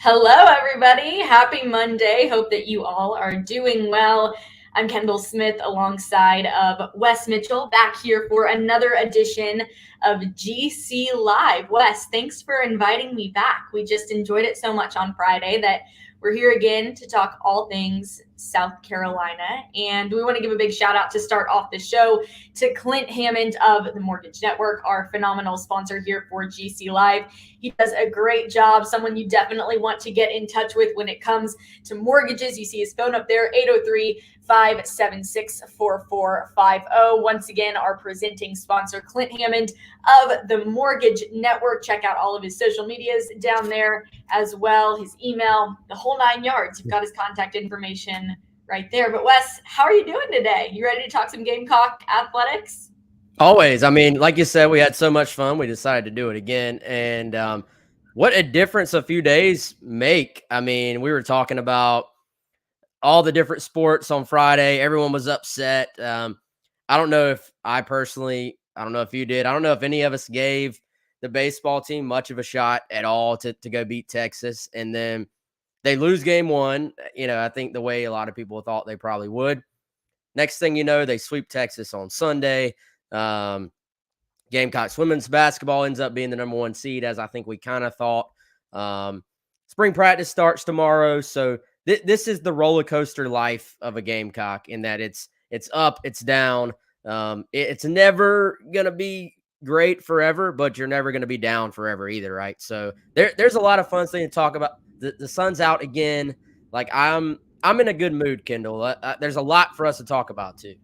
Hello, everybody. Happy Monday. Hope that you all are doing well. I'm Kendall Smith alongside of Wes Mitchell back here for another edition of GC Live. Wes, thanks for inviting me back. We just enjoyed it so much on Friday that we're here again to talk all things South Carolina. And we want to give a big shout out to start off the show to Clint Hammond of the Mortgage Network, our phenomenal sponsor here for GC Live. He does a great job, someone you definitely want to get in touch with when it comes to mortgages. You see his phone up there, 803-576-4450. Once again, our presenting sponsor, Clint Hammond of the Mortgage Network. Check out all of his social medias down there as well, his email, the whole 9 yards. You've got his contact information right there. But Wes, how are you doing today? You ready to talk some Gamecock athletics? Always. I mean, like you said, we had so much fun. We decided to do it again. And what a difference a few days make. I mean, we were talking about all the different sports on Friday. Everyone was upset. I don't know if I don't know if you did. I don't know if any of us gave the baseball team much of a shot at all to go beat Texas. And then they lose game one. I think the way a lot of people thought they probably would. Next thing you know, they sweep Texas on Sunday. Gamecocks women's basketball ends up being the number 1 seed, as I think we kind of thought. Spring practice starts tomorrow, so this is the roller coaster life of a Gamecock, in that it's up, it's down. It's never gonna be great forever, but you're never gonna be down forever either, right? So there's a lot of fun things to talk about. The sun's out again. Like I'm in a good mood, Kendall. There's a lot for us to talk about too.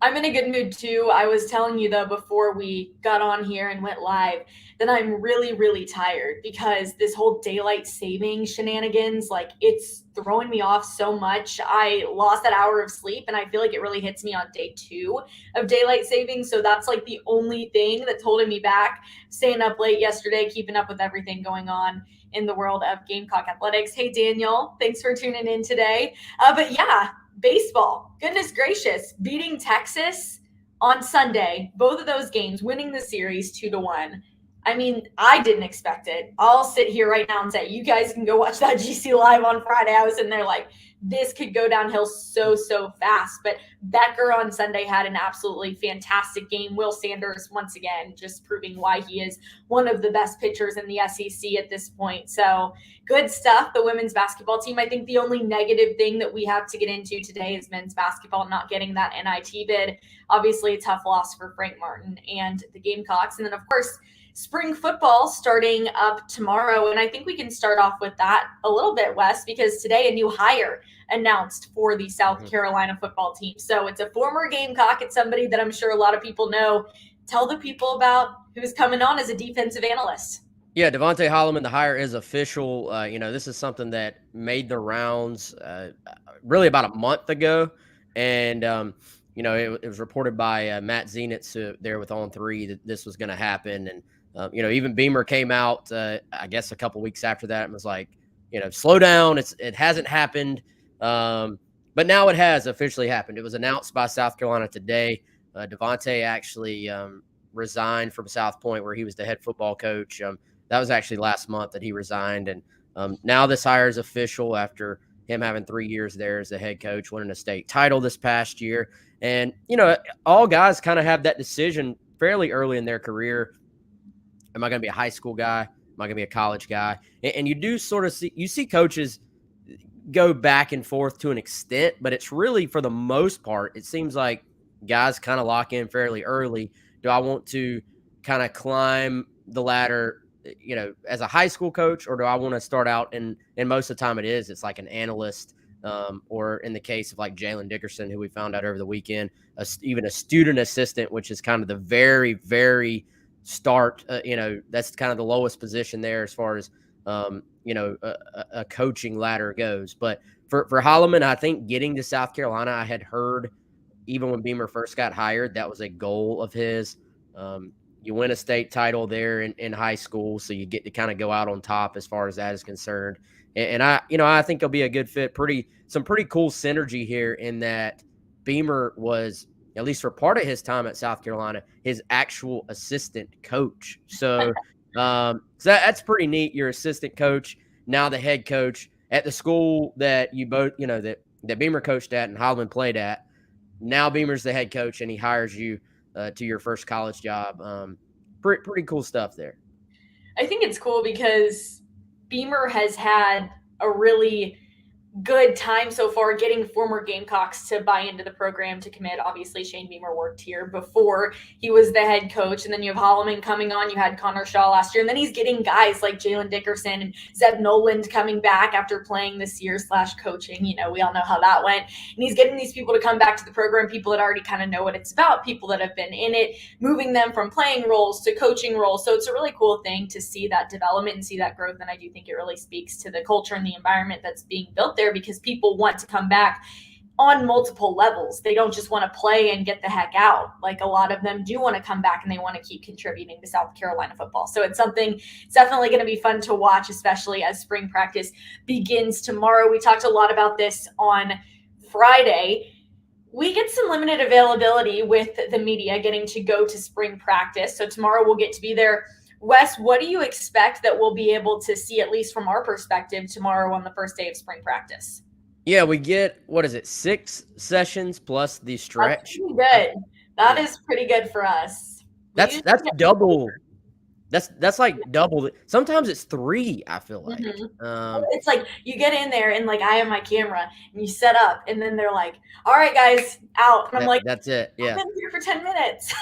I'm in a good mood too. I was telling you though before we got on here and went live that I'm really, really tired because this whole daylight saving shenanigans, like it's throwing me off so much. I lost that hour of sleep and I feel like it really hits me on day 2 of daylight saving. So that's like the only thing that's holding me back. Staying up late yesterday, keeping up with everything going on in the world of Gamecock athletics. Hey, Daniel, thanks for tuning in today. But yeah, baseball, goodness gracious, beating Texas on Sunday, both of those games, winning the series 2-1. I mean, I didn't expect it. I'll sit here right now and say, you guys can go watch that GC Live on Friday. I was in there like, this could go downhill so fast. But Becker on Sunday had an absolutely fantastic game. Will Sanders, once again, just proving why he is one of the best pitchers in the SEC at this point. So good stuff. The women's basketball team. I think the only negative thing that we have to get into today is men's basketball not getting that NIT bid. Obviously, a tough loss for Frank Martin and the Gamecocks. And then, of course, spring football starting up tomorrow. And I think we can start off with that a little bit, Wes, because today a new hire announced for the South Carolina football team. So it's a former Gamecock. It's somebody that I'm sure a lot of people know. Tell the people about who's coming on as a defensive analyst. Yeah, Devontae Holloman, the hire is official. This is something that made the rounds really about a month ago. And, it was reported by Matt Zenitz there with On 3 that this was going to happen. And, even Beamer came out, I guess, a couple weeks after that and was like, slow down. It hasn't happened. But now it has officially happened. It was announced by South Carolina today. Devontae actually resigned from South Point, where he was the head football coach. That was actually last month that he resigned. And now this hire is official after him having 3 years there as the head coach, winning a state title this past year. And, all guys kind of have that decision fairly early in their career. Am I going to be a high school guy? Am I going to be a college guy? And you do sort of see coaches go back and forth to an extent, but it's really, for the most part, it seems like guys kind of lock in fairly early. Do I want to kind of climb the ladder, as a high school coach, or do I want to start out and most of the time it's like an analyst, or in the case of like Jalen Dickerson, who we found out over the weekend, even a student assistant, which is kind of the very, very start, that's kind of the lowest position there as far as, a coaching ladder goes. But for Holloman, I think getting to South Carolina, I had heard even when Beamer first got hired, that was a goal of his. You win a state title there in high school, so you get to kind of go out on top as far as that is concerned. And I think he'll be a good fit. Some pretty cool synergy here in that Beamer was, at least for part of his time at South Carolina, his actual assistant coach. So that's pretty neat. Your assistant coach now the head coach at the school that you both, that Beamer coached at and Holloman played at. Now Beamer's the head coach and he hires you to your first college job. Pretty cool stuff there. I think it's cool because Beamer has had a really good time so far getting former Gamecocks to buy into the program to commit. Obviously, Shane Beamer worked here before he was the head coach. And then you have Holloman coming on. You had Connor Shaw last year. And then he's getting guys like Jalen Dickerson and Zeb Noland coming back after playing this year / coaching. We all know how that went. And he's getting these people to come back to the program, people that already kind of know what it's about, people that have been in it, moving them from playing roles to coaching roles. So it's a really cool thing to see that development and see that growth. And I do think it really speaks to the culture and the environment that's being built there, because people want to come back on multiple levels. They don't just want to play and get the heck out. Like, a lot of them do want to come back and they want to keep contributing to South Carolina football. So it's definitely going to be fun to watch, especially as spring practice begins tomorrow. We talked a lot about this on Friday. We get some limited availability with the media getting to go to spring practice. So tomorrow we'll get to be there. Wes, what do you expect that we'll be able to see, at least from our perspective, tomorrow on the first day of spring practice? Yeah, we get, 6 sessions plus the stretch. That's pretty good. That is pretty good for us. That's double. That's like double. Sometimes it's 3, I feel like. It's like you get in there and like I have my camera and you set up and then they're like, all right, guys, out. And I'm like, that's it. Yeah. I've been here for 10 minutes.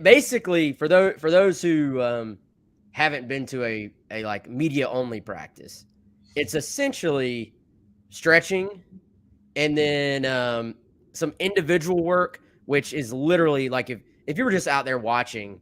Basically, for those who haven't been to a like media only practice, it's essentially stretching and then some individual work, which is literally like if you were just out there watching,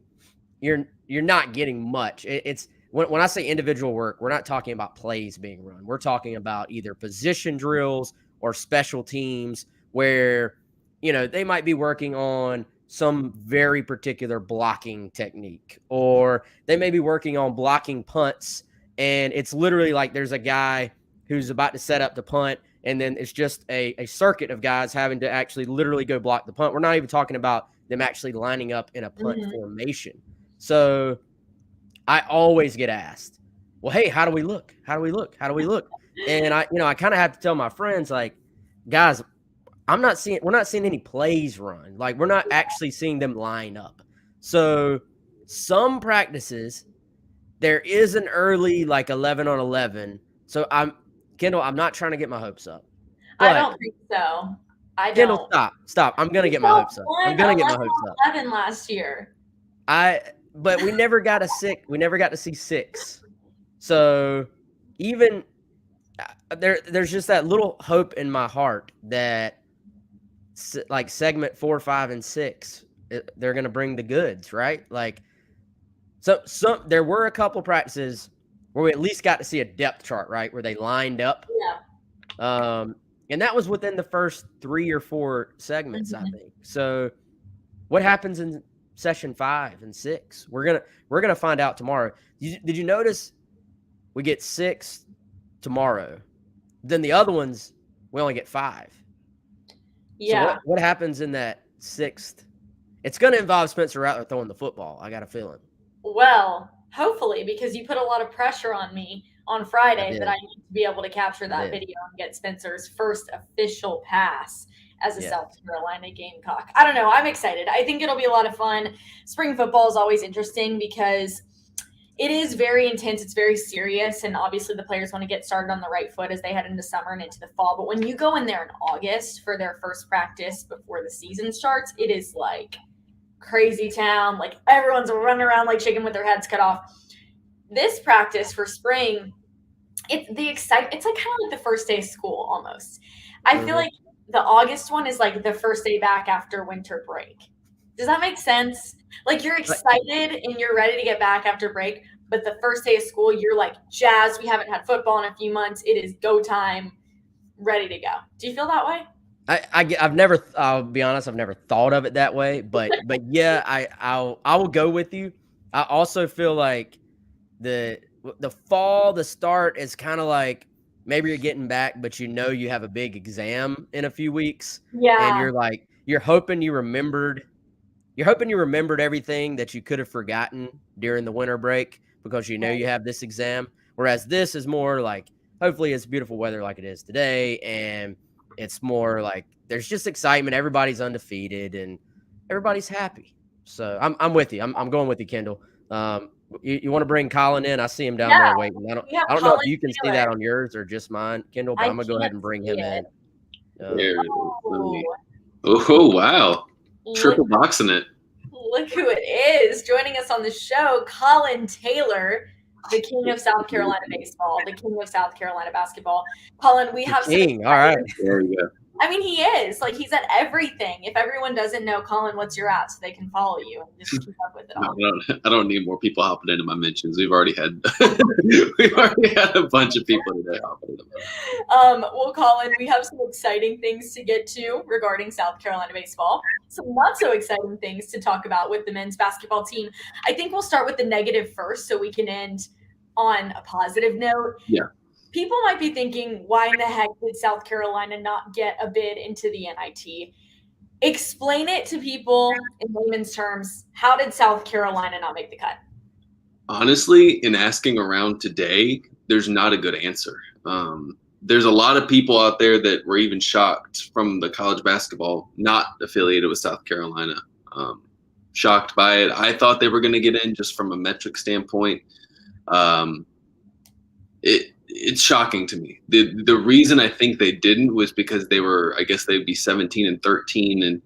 you're not getting much. It's when I say individual work, we're not talking about plays being run. We're talking about either position drills or special teams where, they might be working on some very particular blocking technique, or they may be working on blocking punts. And it's literally like there's a guy who's about to set up the punt, and then it's just a circuit of guys having to actually literally go block the punt. We're not even talking about them actually lining up in a punt formation. So I always get asked, well, hey, how do we look? How do we look? How do we look? And I kind of have to tell my friends, like, guys, we're not seeing any plays run. Like, we're not actually seeing them line up. So some practices, there is an early, like 11 on 11. So Kendall, I'm not trying to get my hopes up. I don't think so. Kendall, stop. I'm going to get my hopes up. I'm going to get my hopes up. 11 last year. But we never got to see 6. So even there's just that little hope in my heart that like segment 4, 5, and 6, they're going to bring the goods, right? Like, so there were a couple practices where we at least got to see a depth chart, right? Where they lined up. Yeah. And that was within the first 3 or 4 segments, I think. So what happens in session 5 and 6? We're gonna find out tomorrow. Did you notice we get 6 tomorrow? Then the other ones we only get 5. Yeah. So what happens in that 6th? It's going to involve Spencer Rattler throwing the football. I got a feeling. Well, hopefully, because you put a lot of pressure on me on Friday that I need to be able to capture that video and get Spencer's first official pass as a South Carolina Gamecock. I don't know. I'm excited. I think it'll be a lot of fun. Spring football is always interesting because it is very intense. It's very serious. And obviously the players want to get started on the right foot as they head into summer and into the fall. But when you go in there in August for their first practice before the season starts, it is like crazy town. Like, everyone's running around like chicken with their heads cut off. This practice for spring, it's like kind of like the first day of school almost. I feel like the August one is like the first day back after winter break. Does that make sense? Like, you're excited and you're ready to get back after break, but the first day of school, you're like jazzed. We haven't had football in a few months. It is go time, ready to go. Do you feel that way? I've never, I'll be honest, I've never thought of it that way, but yeah, I will go with you. I also feel like the fall, the start is kind of like maybe you're getting back, but you have a big exam in a few weeks. Yeah. And you're hoping you remembered everything that you could have forgotten during the winter break because you have this exam. Whereas this is more like, hopefully it's beautiful weather like it is today, and it's more like there's just excitement. Everybody's undefeated and everybody's happy. So I'm with you. I'm going with you, Kendall. You want to bring Colin in? I see him down Yeah, there waiting. we have I don't know if Colin you can see Taylor. that on yours or just mine, Kendall, but I I'm gonna go ahead can't and bring see him it. in. There it is. Oh, Oh, wow. Triple look, boxing it. look who it is joining us on the show, Colin Taylor, the king of South Carolina baseball, the king of South Carolina basketball. Colin, we have some King. All right. There you go. I mean, he is. Like, he's at everything. If everyone doesn't know, Colin, what's your at so they can follow you and just keep up with it all. I don't need more people hopping into my mentions. We've already had a bunch of people today hopping into them. Well, Colin, we have some exciting things to get to regarding South Carolina baseball. Some not so exciting things to talk about with the men's basketball team. I think we'll start with the negative first so we can end on a positive note. Yeah. People might be thinking, why in the heck did South Carolina not get a bid into the NIT? Explain it to people in layman's terms. How did South Carolina not make the cut? Honestly, in asking around today, there's not a good answer. There's a lot of people out there that were even shocked from the college basketball not affiliated with South Carolina. Shocked by it. I thought they were going to get in just from a metric standpoint. It's shocking to me. The reason I think they didn't was because I guess they'd be 17 and 13, and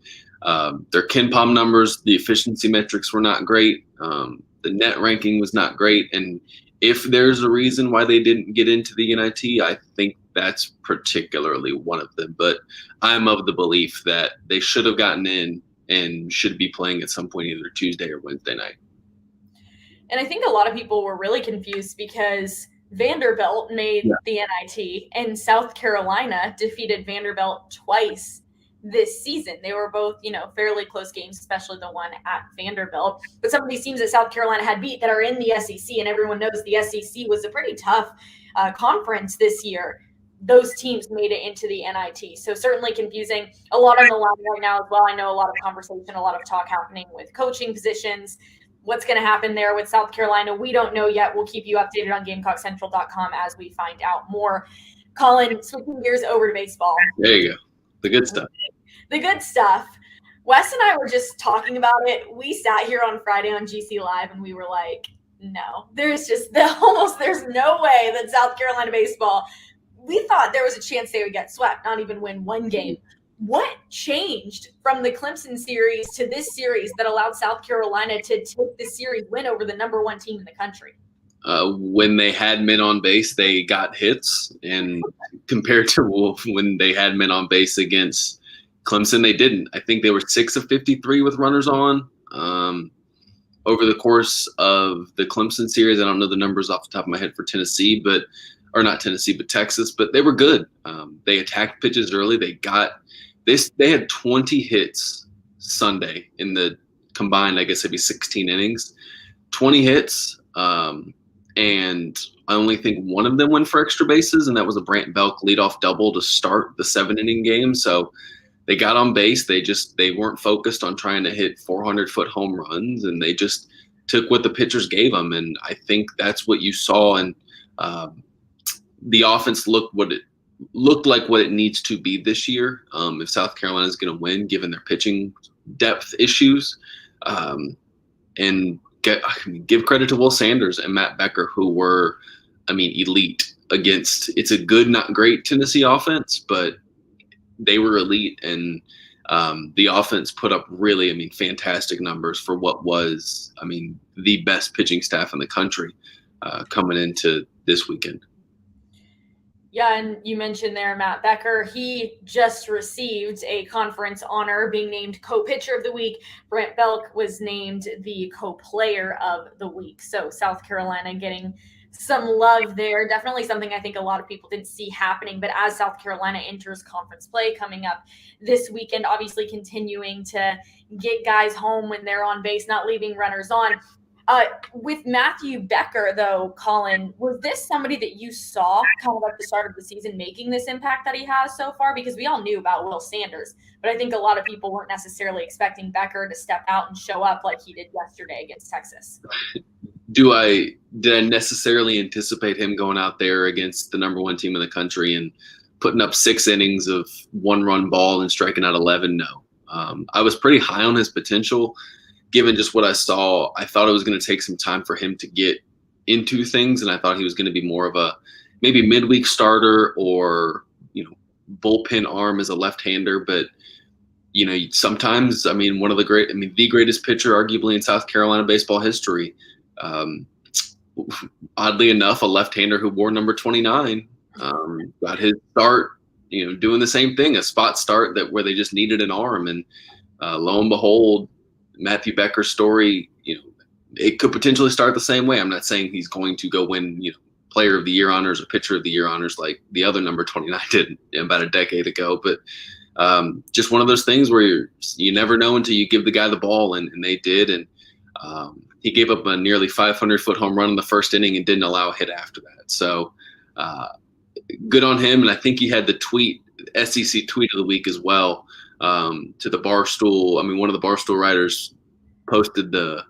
their KenPom numbers, the efficiency metrics were not great. The net ranking was not great. And if there's a reason why they didn't get into the NIT, I think that's particularly one of them. But I'm of the belief that they should have gotten in and should be playing at some point either Tuesday or Wednesday night. And I think a lot of people were really confused because Vanderbilt made the NIT, and South Carolina defeated Vanderbilt twice this season. They were both, fairly close games, especially the one at Vanderbilt. But some of these teams that South Carolina had beat that are in the SEC, and everyone knows the SEC was a pretty tough conference this year. Those teams made it into the NIT. So certainly confusing. A lot on the line right now as well. I know a lot of conversation, a lot of talk happening with coaching positions. What's going to happen there with South Carolina, we don't know yet. We'll keep you updated on GamecockCentral.com as we find out more. Colin, switching gears over to baseball. There you go. The good stuff. The good stuff. Wes and I were just talking about it. We sat here on Friday on GC Live and we were like, no, there's no way that South Carolina baseball, we thought there was a chance they would get swept, not even win one game. What changed from the Clemson series to this series that allowed South Carolina to take the series win over the number one team in the country? When they had men on base, they got hits. And compared to when they had men on base against Clemson, they didn't. I think they were 6 of 53 with runners on. Over the course of the Clemson series, I don't know the numbers off the top of my head for Tennessee, or not Tennessee, but Texas, but they were good. They attacked pitches early. They had 20 hits Sunday in the combined, I guess it'd be 16 innings, 20 hits. And I only think one of them went for extra bases, and that was a Brant Belk leadoff double to start the 7-inning game. So they got on base. They weren't focused on trying to hit 400-foot home runs, and they just took what the pitchers gave them. And I think that's what you saw. And the offense looked like what it needs to be this year. If South Carolina is going to win, given their pitching depth issues, and give credit to Will Sanders and Matt Becker, who were, elite against. It's a good, not great Tennessee offense, but they were elite, and the offense put up really, fantastic numbers for what was, the best pitching staff in the country coming into this weekend. Yeah, and you mentioned there Matt Becker. He just received a conference honor being named co-pitcher of the week. Brant Belk was named the co-player of the week. So South Carolina getting some love there. Definitely something I think a lot of people didn't see happening. But as South Carolina enters conference play coming up this weekend, obviously continuing to get guys home when they're on base, not leaving runners on. With Matthew Becker, though, Colin, was this somebody that you saw kind of at the start of the season making this impact that he has so far? Because we all knew about Will Sanders, but I think a lot of people weren't necessarily expecting Becker to step out and show up like he did yesterday against Texas. Do I did I necessarily anticipate him going out there against the number 1 team in the country and putting up 6 innings of 1-run ball and striking out 11? No. I was pretty high on his potential, given just what I saw. I thought it was going to take some time for him to get into things, and I thought he was going to be more of a maybe midweek starter or, bullpen arm as a left-hander. But, sometimes, the greatest pitcher arguably in South Carolina baseball history, oddly enough, a left-hander who wore number 29, got his start, doing the same thing, a spot start where they just needed an arm. And lo and behold, Matthew Becker's story, it could potentially start the same way. I'm not saying he's going to go win, Player of the Year honors or Pitcher of the Year honors like the other number 29 did about a decade ago, but just one of those things where you never know until you give the guy the ball, and they did. And he gave up a nearly 500-foot home run in the first inning and didn't allow a hit after that. So good on him. And I think he had the SEC tweet of the week as well, to the Barstool. One of the Barstool writers posted the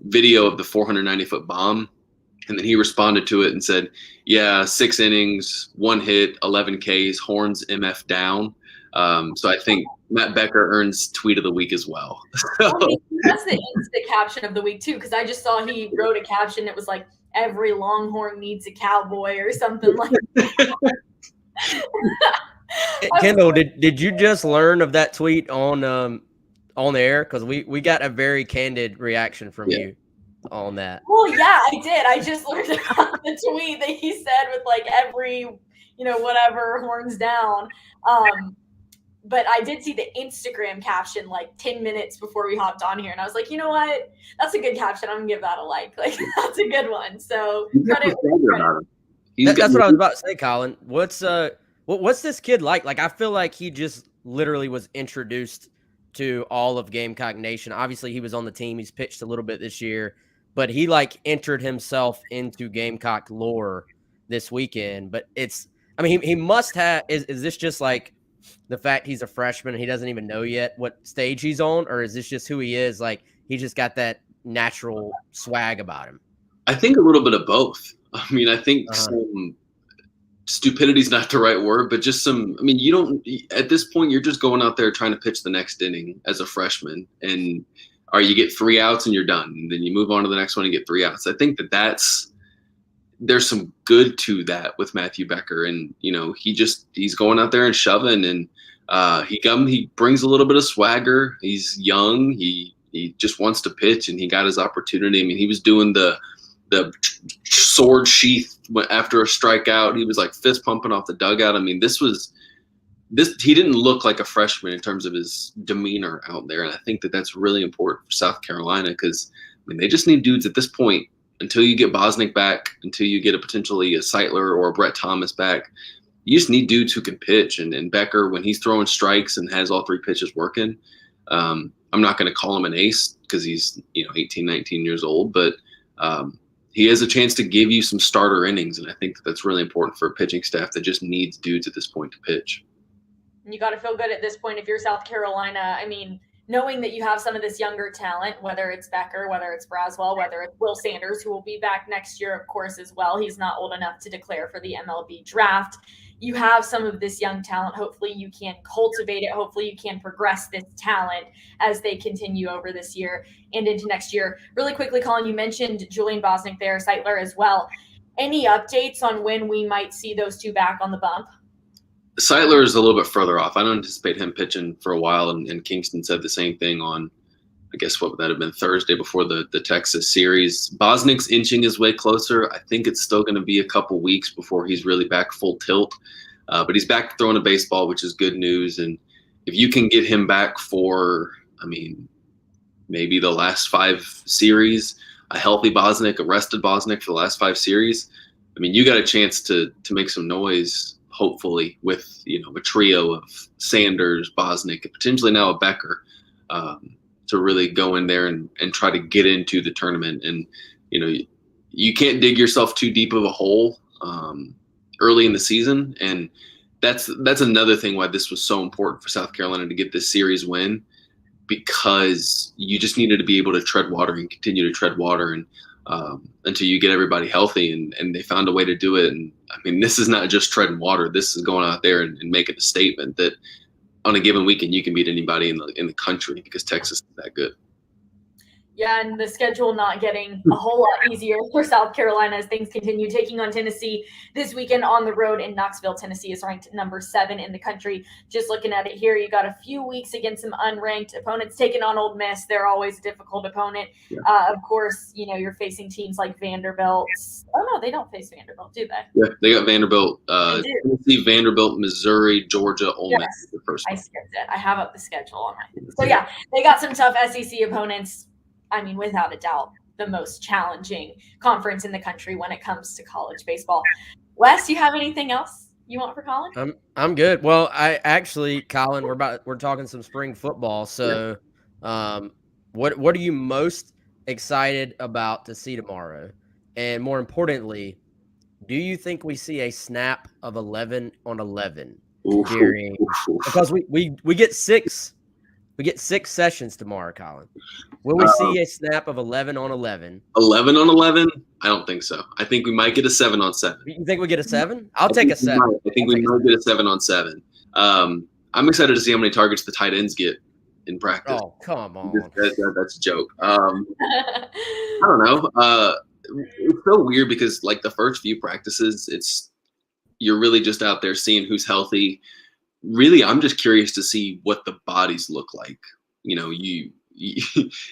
video of the 490-foot bomb, and then he responded to it and said, yeah, 6 innings, 1 hit, 11 Ks, horns MF down. So I think Matt Becker earns tweet of the week as well. That's the instant caption of the week too, because I just saw he wrote a caption. It was like, every Longhorn needs a cowboy or something like that. Kendall, did you just learn of that tweet on the air? Because we got a very candid reaction from you on that. Well, yeah, I did. I just learned about the tweet that he said with like every, whatever, horns down. But I did see the Instagram caption like 10 minutes before we hopped on here. And I was like, you know what? That's a good caption. I'm going to give that a like. Like, that's a good one. So credit. That's what I was about to say, Colin. What's this kid like? Like, I feel like he just literally was introduced to all of Gamecock Nation. Obviously, he was on the team. He's pitched a little bit this year. But he, entered himself into Gamecock lore this weekend. But he must have – is this just, the fact he's a freshman and he doesn't even know yet what stage he's on, or is this just who he is? Like, he just got that natural swag about him. I think a little bit of both. I think some stupidity is not the right word, but just some, you don't, at this point, you're just going out there trying to pitch the next inning as a freshman, and you get 3 outs and you're done. And then you move on to the next one and get 3 outs. I think there's some good to that with Matthew Becker. And, he's going out there and shoving, and he brings a little bit of swagger. He's young. He just wants to pitch, and he got his opportunity. He was doing the sword sheath after a strikeout. He was fist pumping off the dugout. He didn't look like a freshman in terms of his demeanor out there. And I think that's really important for South Carolina, because they just need dudes at this point. Until you get Bosnick back, until you get potentially a Seitler or a Brett Thomas back, you just need dudes who can pitch. And Becker, when he's throwing strikes and has all 3 pitches working, I'm not going to call him an ace because he's 18, 19 years old, but he has a chance to give you some starter innings. And I think that's really important for a pitching staff that just needs dudes at this point to pitch. You got to feel good at this point if you're South Carolina. Knowing that you have some of this younger talent, whether it's Becker, whether it's Braswell, whether it's Will Sanders, who will be back next year, of course, as well. He's not old enough to declare for the MLB draft. You have some of this young talent. Hopefully you can cultivate it. Hopefully you can progress this talent as they continue over this year and into next year. Really quickly, Colin, you mentioned Julian Bosnick there, Seitler as well. Any updates on when we might see those two back on the bump? Seitler is a little bit further off. I don't anticipate him pitching for a while, and Kingston said the same thing on, I guess, what would that have been, Thursday before the Texas series. Bosnick's inching his way closer. I think it's still going to be a couple weeks before he's really back full tilt, but he's back throwing a baseball, which is good news. And if you can get him back for, maybe the last 5 series, a healthy Bosnick, a rested Bosnick for the last 5 series, you got a chance to make some noise, hopefully, with a trio of Sanders, Bosnick, and potentially now a Becker, to really go in there and try to get into the tournament. And you can't dig yourself too deep of a hole early in the season, and that's another thing why this was so important for South Carolina to get this series win, because you just needed to be able to tread water and continue to tread water. And until you get everybody healthy, and they found a way to do it. And I mean, this is not just treading water. This is going out there and making a statement that on a given weekend you can beat anybody in the country because Texas is that good. Yeah, and the schedule not getting a whole lot easier for South Carolina as things continue. Taking on Tennessee this weekend on the road in Knoxville. Tennessee is ranked number 7 in the country. Just looking at it here, you got a few weeks against some unranked opponents. Taking on Ole Miss, they're always a difficult opponent. Yeah. Of course, you're facing teams like Vanderbilt. Oh, no, they don't face Vanderbilt, do they? Yeah, they got Vanderbilt, Tennessee, Vanderbilt, Missouri, Georgia, Ole Miss. The first one. I skipped it. I have up the schedule on my. So, yeah, they got some tough SEC opponents. I mean, without a doubt, the most challenging conference in the country when it comes to college baseball. Wes, you have anything else you want for Colin? I'm good. Well, I actually, Colin, we're talking some spring football. So, what are you most excited about to see tomorrow? And more importantly, do you think we see a snap of 11 on 11 during? Because we get 6. We get 6 sessions tomorrow, Colin. Will we see a snap of 11 on 11? 11 on 11? I don't think so. I think we might get a 7 on 7. You think we get a 7? I'll take a 7. I think we might get a 7 on 7. I'm excited to see how many targets the tight ends get in practice. Oh, come on. That's a joke. I don't know. It's so weird because like the first few practices, you're really just out there seeing who's healthy. Really, I'm just curious to see what the bodies look like.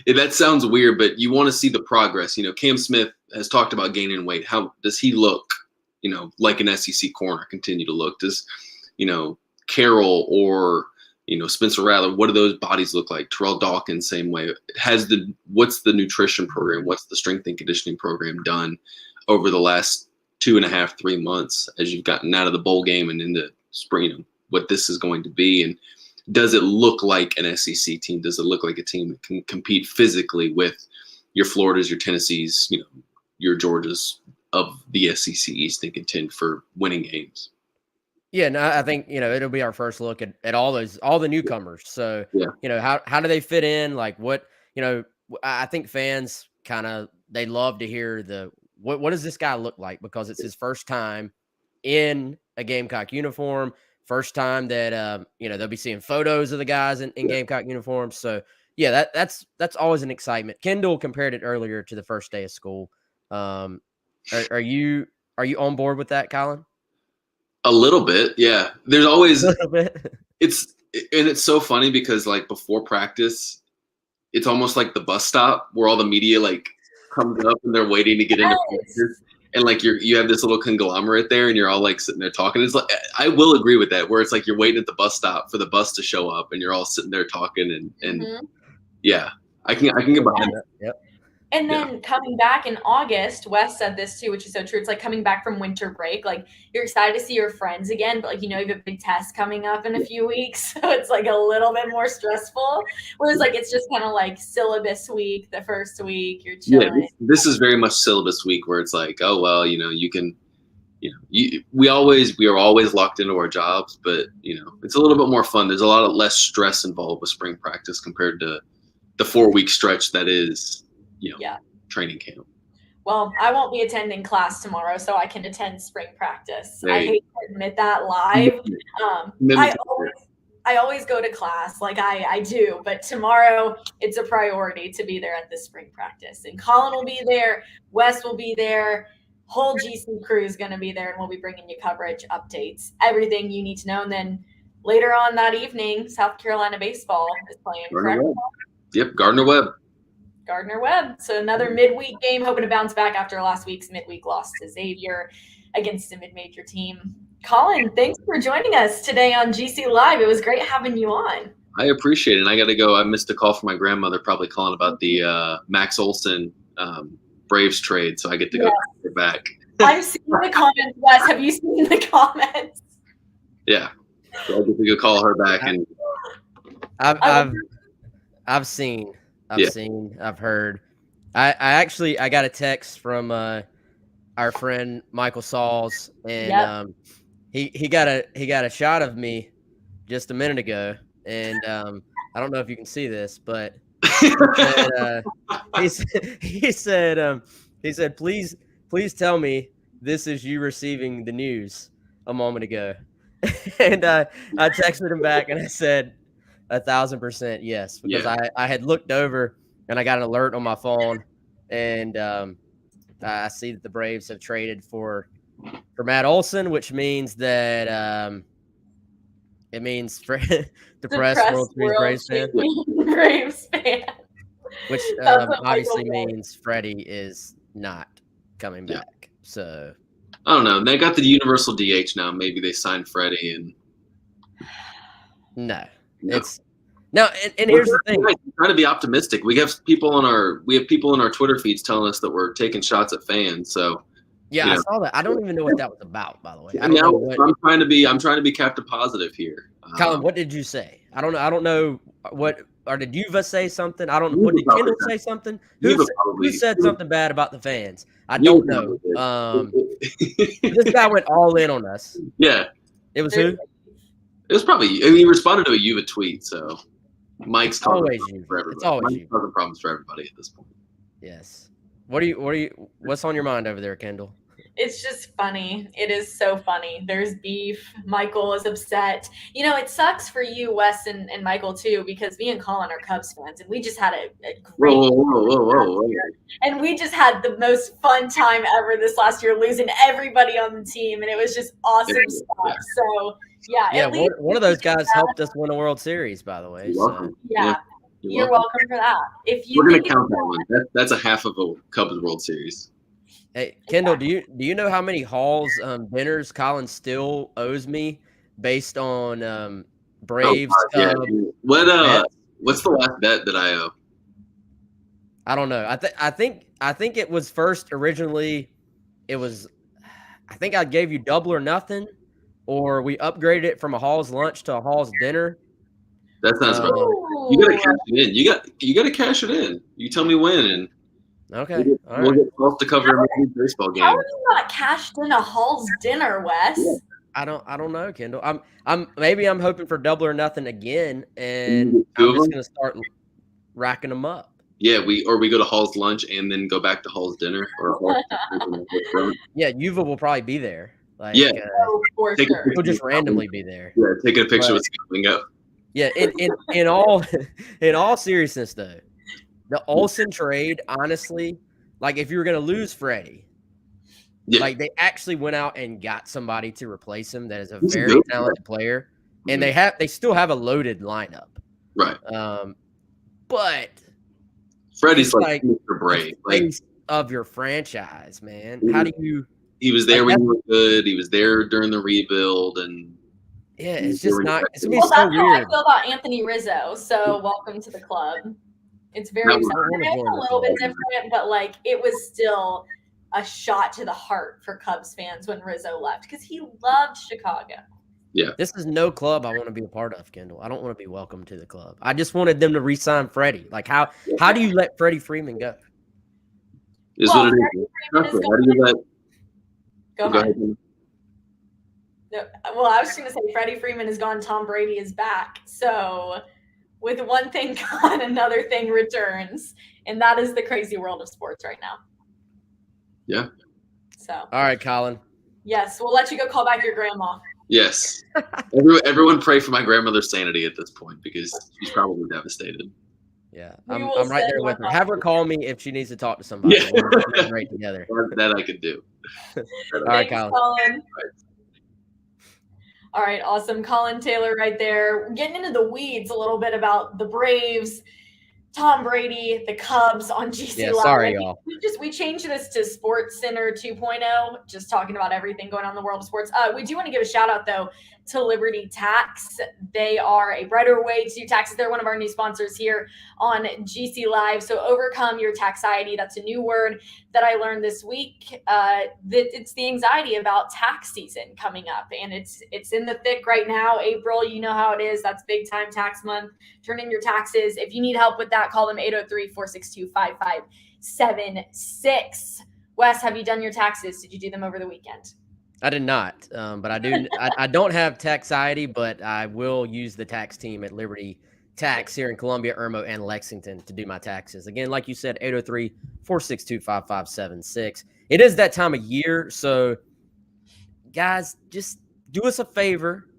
That sounds weird, but you want to see the progress. Cam Smith has talked about gaining weight. How does he look, like an SEC corner continue to look? Does, Carroll or, Spencer Rattler, what do those bodies look like? Terrell Dawkins, same way. What's the nutrition program? What's the strength and conditioning program done over the last 2.5, 3 months as you've gotten out of the bowl game and into spring, what this is going to be? And does it look like an SEC team? Does it look like a team that can compete physically with your Floridas, your Tennessees, your Georgias of the SEC East and contend for winning games? Yeah, no, I think, it'll be our first look at all the newcomers. So, how do they fit in? Like what, I think fans they love to hear what does this guy look like? Because it's his first time in a Gamecock uniform. First time that they'll be seeing photos of the guys in Gamecock uniforms. So yeah, that's always an excitement. Kendall compared it earlier to the first day of school. Are you on board with that, Colin? A little bit, yeah. There's always a little bit. It's so funny because like before practice, it's almost like the bus stop where all the media like comes up and they're waiting to get into practice. And like you have this little conglomerate there, and you're all like sitting there talking. It's like I will agree with that, where it's like you're waiting at the bus stop for the bus to show up, and you're all sitting there talking. And yeah, I can get behind that. Yep. And then coming back in August, Wes said this too, which is so true. It's like coming back from winter break. Like you're excited to see your friends again, but like you have a big test coming up in a few weeks, so it's like a little bit more stressful. Whereas like it's just kind of like syllabus week. The first week you're chilling. Yeah, this is very much syllabus week, where it's like, oh well, you can, we are always locked into our jobs, but it's a little bit more fun. There's a lot of less stress involved with spring practice compared to the 4-week stretch that is. Training camp. Well, I won't be attending class tomorrow, so I can attend spring practice. I hate to admit that live. I always go to class, like I do, but tomorrow it's a priority to be there at the spring practice. And Colin will be there, Wes will be there, whole GC crew is going to be there, and we'll be bringing you coverage, updates, everything you need to know. And then later on that evening, South Carolina baseball is playing. Correct? Yep, Gardner-Webb. So another midweek game, hoping to bounce back after last week's midweek loss to Xavier against a mid-major team. Colin, thanks for joining us today on GC Live. It was great having you on. I appreciate it. I got to go. I missed a call from my grandmother, probably calling about the Max Olson Braves trade, so I get to go back. I'm seeing the comments, Wes. Have you seen the comments? Yeah, so I get to go call her back. And I've seen. I've heard. I got a text from our friend Michael Sauls, and he got a shot of me just a minute ago, and I don't know if you can see this, but he said He said, please tell me this is you receiving the news a moment ago. And I texted him back and I said 1,000% yes, because I had looked over and I got an alert on my phone, and I see that the Braves have traded for Matt Olson, which means that it means depressed World Series Braves fan. Braves fan. Which obviously means Freddie is not coming back. So I don't know. They got the universal DH now. Maybe they signed Freddie and no. It's now and here's the thing. I'm trying to be optimistic. We have people on our Twitter feeds telling us that we're taking shots at fans. So yeah, I saw that. I don't even know what that was about, by the way. I don't know what, I'm trying to be Captain Positive here. Colin, what did you say? I don't know what. Or did Yuva say something? I don't know. What did Kendall say something? Who said something bad about the fans? I don't know. This guy went all in on us. Yeah. It was who? It was probably. I mean, he responded to a Yuva tweet, so Mike's always you. It's always Mike's causing problems for everybody at this point. Yes. What's on your mind over there, Kendall? It's just funny. It is so funny. There's beef. Michael is upset. You know, it sucks for you, Wes, and Michael, too, because me and Colin are Cubs fans, and we just had a great whoa. And we just had the most fun time ever this last year, losing everybody on the team, and it was just awesome stuff. So, yeah. One of those guys helped us win a World Series, by the way. So. Yeah. You're welcome for that. We're going to count that one. That's a half of a Cubs World Series. Hey, Kendall, do you know how many Halls dinners Colin still owes me based on Braves? What's the last bet that I owe? I don't know. I think it was first originally. It was. I think I gave you double or nothing, or we upgraded it from a Halls lunch to a Halls dinner. That sounds right. You got to cash it in. You got to cash it in. You tell me when and. Okay. We'll get close to cover a baseball game. How are you not cashed in a Hall's dinner, Wes? Yeah. I don't know, Kendall. I'm hoping for double or nothing again, and I'm just gonna start racking them up. Yeah, we go to Hall's lunch and then go back to Hall's dinner Yeah, Yuva will probably be there. Like, for sure. He'll just randomly be there. Yeah, taking a picture with Scott go. Yeah, in all seriousness though. The Olsen trade, honestly, like if you were going to lose Freddie, like they actually went out and got somebody to replace him that is a very talented player, and they still have a loaded lineup, right? But Freddie's like Mr. Brave, like of your franchise, man. How do you? He was there when you were good. He was there during the rebuild, and it's just not. It's gonna be so weird. That's how I feel about Anthony Rizzo. So welcome to the club. It's very exciting. It's a little bit different, but like it was still a shot to the heart for Cubs fans when Rizzo left because he loved Chicago. Yeah. This is no club I want to be a part of, Kendall. I don't want to be welcome to the club. I just wanted them to re-sign Freddie. Like how do you let Freddie Freeman go? What it is. How do you let Go ahead. No, well, I was just going to say Freddie Freeman is gone. Tom Brady is back. So with one thing gone, another thing returns. And that is the crazy world of sports right now. Yeah. So. All right, Colin. Yes, we'll let you go call back your grandma. Yes. Everyone pray for my grandmother's sanity at this point because she's probably devastated. Yeah, I'm right there with her. Have her call me if she needs to talk to somebody. Yeah. We're great together. That I could do. All right, Colin. All right, awesome. Colin Taylor right there. Getting into the weeds a little bit about the Braves, Tom Brady, the Cubs on GC Live. Sorry, y'all. We changed this to Sports Center 2.0, just talking about everything going on in the world of sports. We do want to give a shout out, though, to Liberty Tax. They are a brighter way to do taxes. They're one of our new sponsors here on GC Live. So overcome your taxiety. That's a new word that I learned this week. It's the anxiety about tax season coming up, and it's in the thick right now. April, you know how it is. That's big time tax month. Turn in your taxes. If you need help with that, call them 803-462-5576. Wes, have you done your taxes? Did you do them over the weekend? I did not, but I do. I don't have taxiety, but I will use the tax team at Liberty tax here in Columbia, Irmo, and Lexington to do my taxes. Again, like you said, 803-462-5576. It is that time of year, so guys, just do us a favor,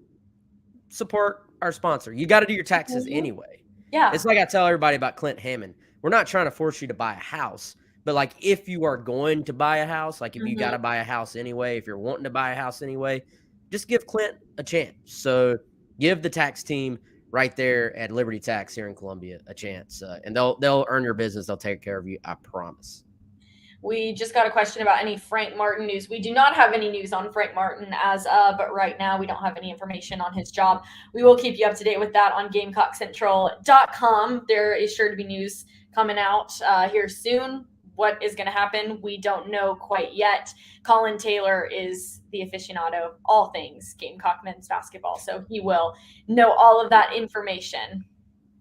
support our sponsor. You got to do your taxes anyway. Yeah. It's like I tell everybody about Clint Hammond. We're not trying to force you to buy a house, but like if you are going to buy a house, like if you got to buy a house anyway, if you're wanting to buy a house anyway, just give Clint a chance. So give the tax team right there at Liberty Tax here in Columbia a chance, and they'll earn your business. They'll take care of you. I promise. We just got a question about any Frank Martin news. We do not have any news on Frank Martin as of right now. We don't have any information on his job. We will keep you up to date with that on GamecockCentral.com. There is sure to be news coming out here soon. What is going to happen, we don't know quite yet. Colin Taylor is the aficionado of all things Gamecock men's basketball, so he will know all of that information.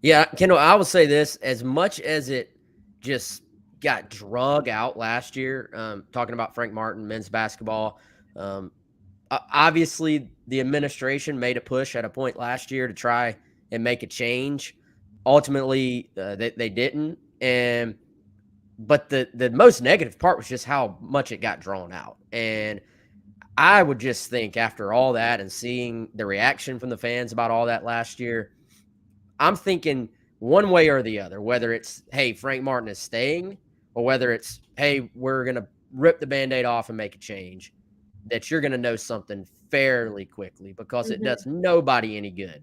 Yeah, Kendall, I will say this, as much as it just got drug out last year, talking about Frank Martin, men's basketball. Obviously, the administration made a push at a point last year to try and make a change. Ultimately, they didn't. But the most negative part was just how much it got drawn out. And I would just think after all that and seeing the reaction from the fans about all that last year, I'm thinking one way or the other, whether it's, hey, Frank Martin is staying, or whether it's, hey, we're going to rip the Band-Aid off and make a change, that you're going to know something fairly quickly, because it does nobody any good.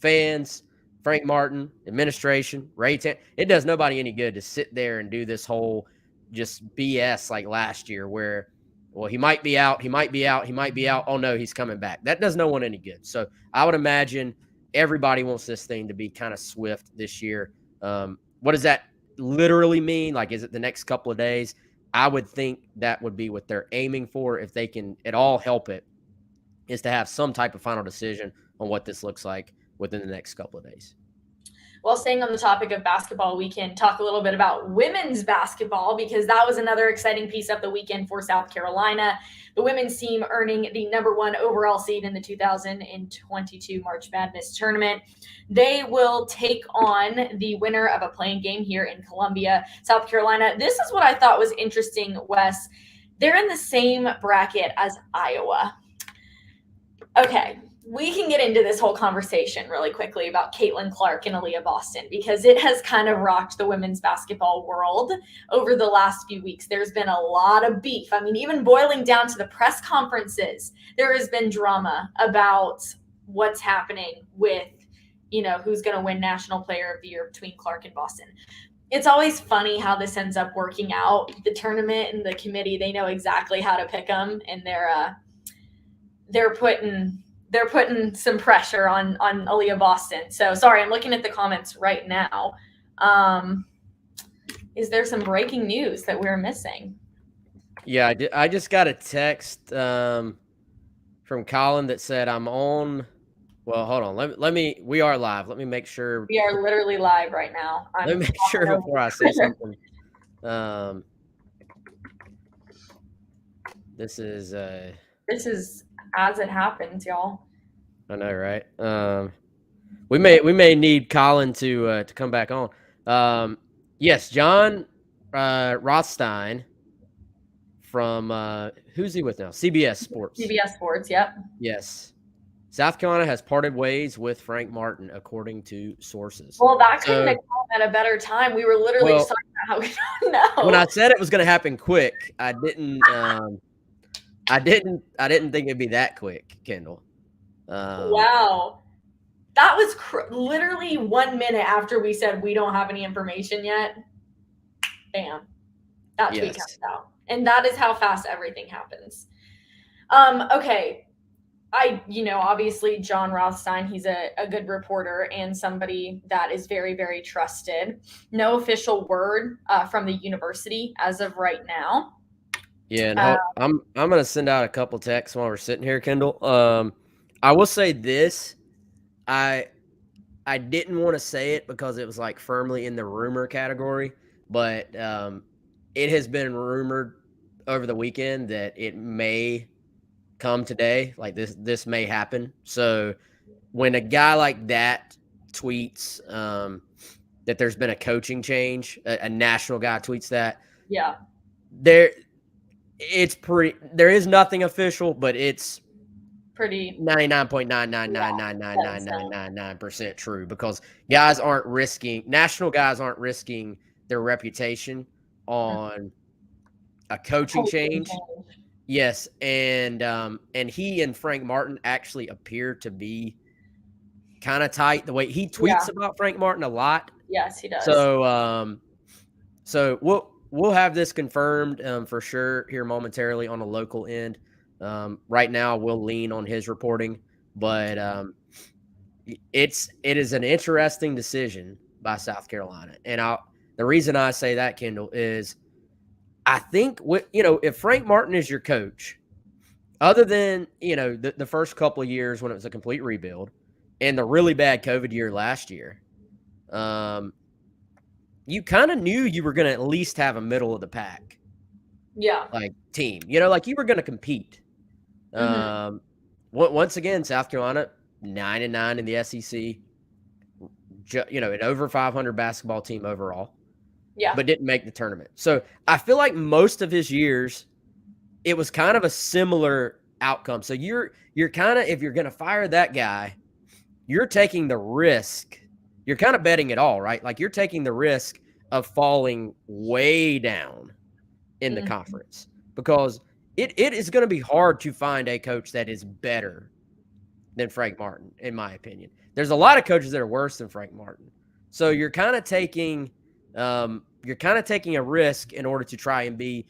Fans, Frank Martin, administration, it does nobody any good to sit there and do this whole just BS like last year where, well, he might be out. Oh, no, he's coming back. That does no one any good. So I would imagine everybody wants this thing to be kind of swift this year. What does that literally mean? Like, is it the next couple of days? I would think that would be what they're aiming for, if they can at all help it, is to have some type of final decision on what this looks like within the next couple of days. Well, staying on the topic of basketball, we can talk a little bit about women's basketball, because that was another exciting piece of the weekend for South Carolina. The women's team earning the #1 overall seed in the 2022 March Madness tournament. They will take on the winner of a playing game here in Columbia, South Carolina. This is what I thought was interesting, Wes. They're in the same bracket as Iowa. Okay. We can get into this whole conversation really quickly about Caitlin Clark and Aaliyah Boston, because it has kind of rocked the women's basketball world over the last few weeks. There's been a lot of beef. I mean, even boiling down to the press conferences, there has been drama about what's happening with, who's going to win National Player of the Year between Clark and Boston. It's always funny how this ends up working out. The tournament and the committee, they know exactly how to pick them, and they're putting some pressure on Aaliyah Boston. So sorry, I'm looking at the comments right now. Is there some breaking news that we're missing? Yeah, I just got a text from Colin that said I'm on. Well, hold on. Let me. We are live. Let me make sure. We are literally live right now. Let me make sure before I say something. This is as it happens, y'all. I know, right? We may need Colin to come back on. Yes, John Rothstein from who's he with now? CBS Sports. CBS Sports, yep. Yes. South Carolina has parted ways with Frank Martin, according to sources. Well, that couldn't have come at a better time. We were literally just talking about how we don't know. When I said it was going to happen quick, I didn't think it'd be that quick, Kendall. Wow. That was literally 1 minute after we said we don't have any information yet. Bam. That tweet comes out. And that is how fast everything happens. Okay. Obviously John Rothstein, he's a good reporter and somebody that is very, very trusted. No official word from the university as of right now. Yeah, no, I'm gonna send out a couple texts while we're sitting here, Kendall. I will say this. I didn't want to say it because it was like firmly in the rumor category, but it has been rumored over the weekend that it may come today. Like this may happen. So when a guy like that tweets that there's been a coaching change. A national guy tweets that. Yeah. There is nothing official, but it's pretty 99.9999999% true, because national guys aren't risking their reputation on a coaching change. Yes, and he and Frank Martin actually appear to be kind of tight. The way he tweets about Frank Martin a lot. Yes, he does. So we'll have this confirmed for sure here momentarily on a local end. Right now, we'll lean on his reporting, but it is an interesting decision by South Carolina, and the reason I say that, Kendall, is I think if Frank Martin is your coach, other than the first couple of years when it was a complete rebuild and the really bad COVID year last year, you kind of knew you were going to at least have a middle of the pack, team. Like you were going to compete. Once again, South Carolina 9-9 in the SEC. An over 500 basketball team overall. Yeah. But didn't make the tournament. So I feel like most of his years, it was kind of a similar outcome. So you're kind of, if you're going to fire that guy, you're taking the risk. You're kind of betting it all, right? Like you're taking the risk of falling way down in the conference, because it is going to be hard to find a coach that is better than Frank Martin, in my opinion. There's a lot of coaches that are worse than Frank Martin. So you're kind of taking a risk in order to try and be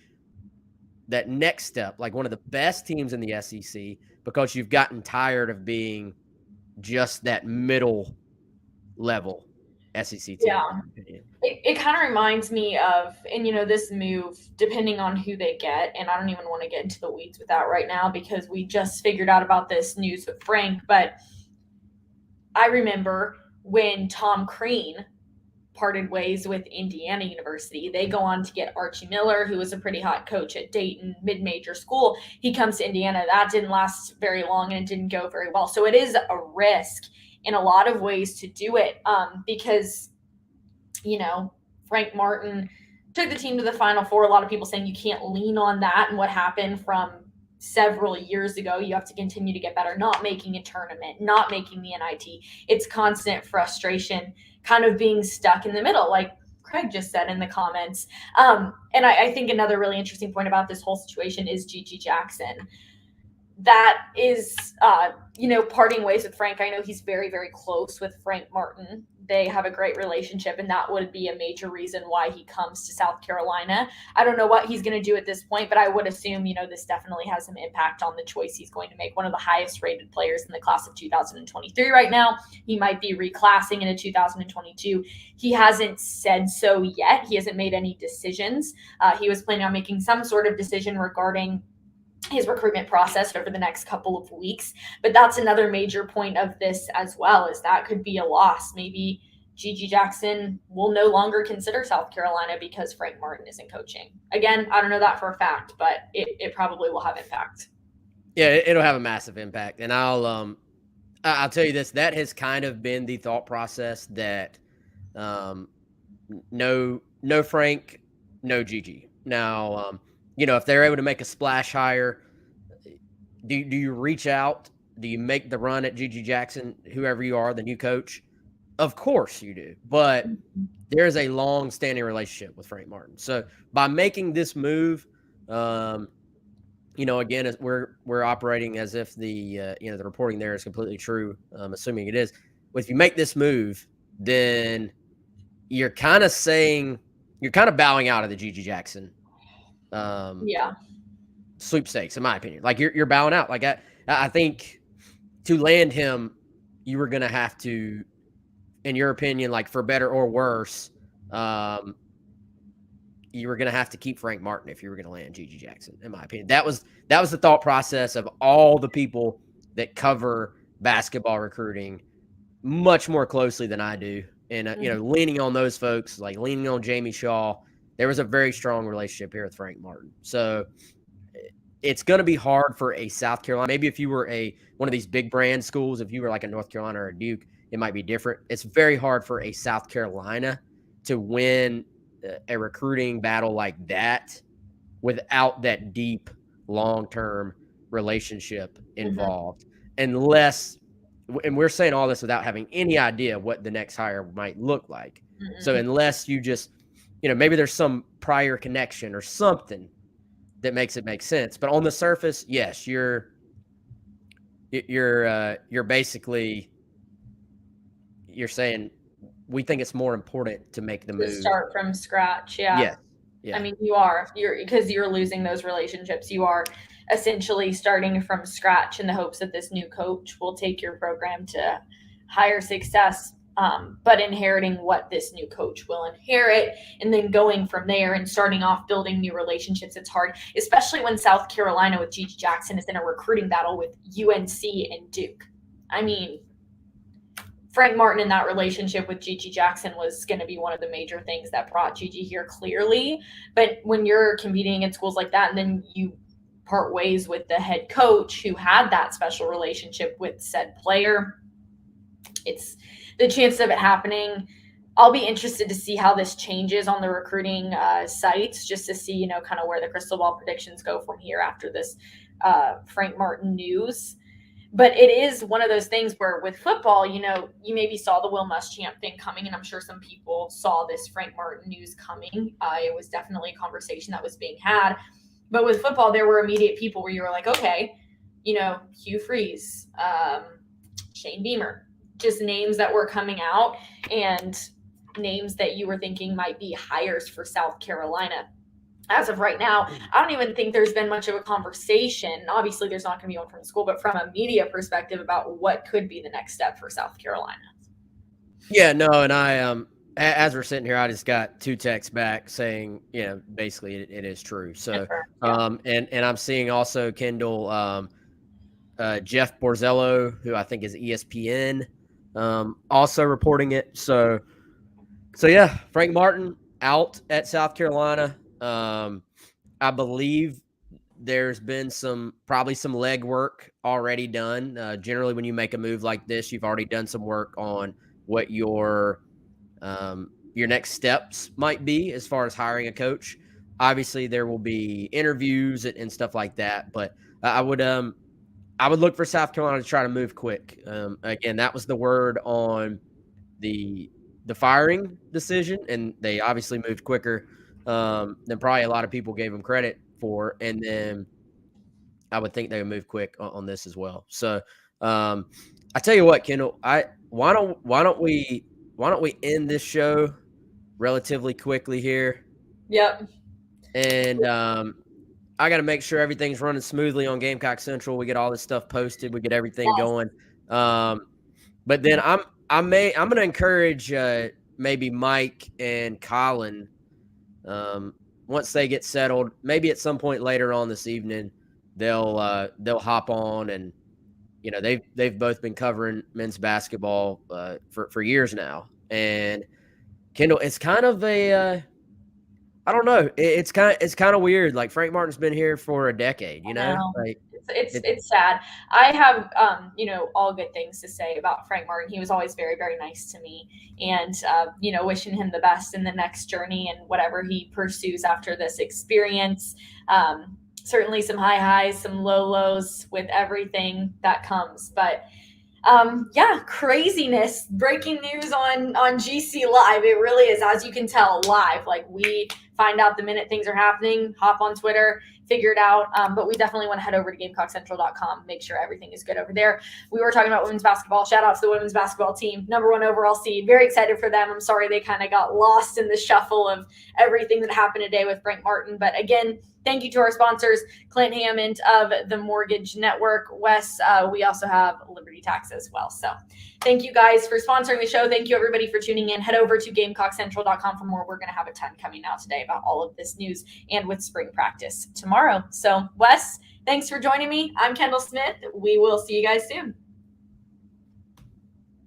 that next step, like one of the best teams in the SEC, because you've gotten tired of being just that middle level SEC team. Yeah. It kind of reminds me of, and this move, depending on who they get, and I don't even want to get into the weeds with that right now because we just figured out about this news with Frank, but I remember when Tom Crean parted ways with Indiana University. They go on to get Archie Miller, who was a pretty hot coach at Dayton, mid-major school. He comes to Indiana. That didn't last very long and it didn't go very well. So it is a risk in a lot of ways to do it, because, Frank Martin took the team to the Final Four. A lot of people saying you can't lean on that and what happened from several years ago. You have to continue to get better, not making a tournament, not making the NIT. It's constant frustration, kind of being stuck in the middle, like Craig just said in the comments. And I think another really interesting point about this whole situation is Gigi Jackson. That is, parting ways with Frank. I know he's very, very close with Frank Martin. They have a great relationship, and that would be a major reason why he comes to South Carolina. I don't know what he's going to do at this point, but I would assume, this definitely has some impact on the choice he's going to make. One of the highest rated players in the class of 2023 right now. He might be reclassing into 2022. He hasn't said so yet. He hasn't made any decisions. He was planning on making some sort of decision regarding his recruitment process over the next couple of weeks. But that's another major point of this as well, is that could be a loss. Maybe Gigi Jackson will no longer consider South Carolina because Frank Martin isn't coaching. Again, I don't know that for a fact, but it probably will have impact. Yeah, it'll have a massive impact. And I'll tell you this, that has kind of been the thought process that no Frank, no Gigi. Now, if they're able to make a splash hire, do you reach out? Do you make the run at Gigi Jackson, whoever you are, the new coach? Of course you do. But there's a long-standing relationship with Frank Martin. So by making this move, again, we're operating as if the reporting there is completely true, assuming it is. Well, if you make this move, then you're kind of bowing out of the Gigi Jackson sweepstakes, in my opinion. Like you're bowing out. Like I think to land him, you were gonna have to, in your opinion, like for better or worse, you were gonna have to keep Frank Martin if you were gonna land Gigi Jackson, in my opinion. That was the thought process of all the people that cover basketball recruiting much more closely than I do. And leaning on those folks, like leaning on Jamie Shaw. There was a very strong relationship here with Frank Martin. So it's going to be hard for a South Carolina. Maybe if you were one of these big brand schools, if you were like a North Carolina or a Duke, it might be different. It's very hard for a South Carolina to win a recruiting battle like that without that deep, long-term relationship involved, unless, and we're saying all this without having any idea what the next hire might look like. So unless you just, maybe there's some prior connection or something that makes it make sense. But on the surface, yes, you're basically, you're saying we think it's more important to make the move. Start from scratch. Yeah. Yeah. I mean, because you're losing those relationships. You are essentially starting from scratch in the hopes that this new coach will take your program to higher success, but inheriting what this new coach will inherit, and then going from there and starting off building new relationships. It's hard, especially when South Carolina with Gigi Jackson is in a recruiting battle with UNC and Duke. I mean, Frank Martin in that relationship with Gigi Jackson was going to be one of the major things that brought Gigi here, clearly. But when you're competing in schools like that, and then you part ways with the head coach who had that special relationship with said player, it's the chance of it happening. I'll be interested to see how this changes on the recruiting sites, just to see, kind of where the crystal ball predictions go from here after this Frank Martin news. But it is one of those things where with football, you maybe saw the Will Muschamp thing coming, and I'm sure some people saw this Frank Martin news coming. It was definitely a conversation that was being had. But with football, there were immediate people where you were like, okay, Hugh Freeze, Shane Beamer, just names that were coming out and names that you were thinking might be hires for South Carolina. As of right now, I don't even think there's been much of a conversation. Obviously, there's not going to be one from the school, but from a media perspective about what could be the next step for South Carolina. Yeah, no, and I, as we're sitting here, I just got 2 texts back saying, basically it is true. So, and I'm seeing also Kendall, Jeff Borzello, who I think is ESPN, also reporting it. So yeah, Frank Martin out at South Carolina. I believe there's been probably some legwork already done. Generally, when you make a move like this, you've already done some work on what your next steps might be as far as hiring a coach. Obviously, there will be interviews and stuff like that, but I would look for South Carolina to try to move quick. Again, that was the word on the firing decision, and they obviously moved quicker than probably a lot of people gave them credit for. And then I would think they would move quick on this as well. So I tell you what, Kendall, why don't we end this show relatively quickly here? Yep. And I got to make sure everything's running smoothly on Gamecock Central. We get all this stuff posted. We get everything going. But then I'm going to encourage maybe Mike and Colin, once they get settled, maybe at some point later on this evening, they'll hop on, and they've both been covering men's basketball for years now. And Kendall, it's kind of a I don't know. It's kind of weird. Like, Frank Martin's been here for a decade, Like, it's sad. I have all good things to say about Frank Martin. He was always very, very nice to me, and wishing him the best in the next journey and whatever he pursues after this experience. Certainly some high highs, some low lows with everything that comes, but craziness. Breaking news on GC Live. It really is, as you can tell, live. Like, we find out the minute things are happening, hop on Twitter, figure it out. But we definitely want to head over to GamecockCentral.com, make sure everything is good over there. We were talking about women's basketball. Shout out to the women's basketball team. #1 overall seed. Very excited for them. I'm sorry they kind of got lost in the shuffle of everything that happened today with Frank Martin. But again, thank you to our sponsors, Clint Hammond of the Mortgage Network. Wes, we also have Liberty Tax as well. So thank you guys for sponsoring the show. Thank you, everybody, for tuning in. Head over to GamecockCentral.com for more. We're going to have a ton coming out today about all of this news and with spring practice tomorrow. So, Wes, thanks for joining me. I'm Kendall Smith. We will see you guys soon.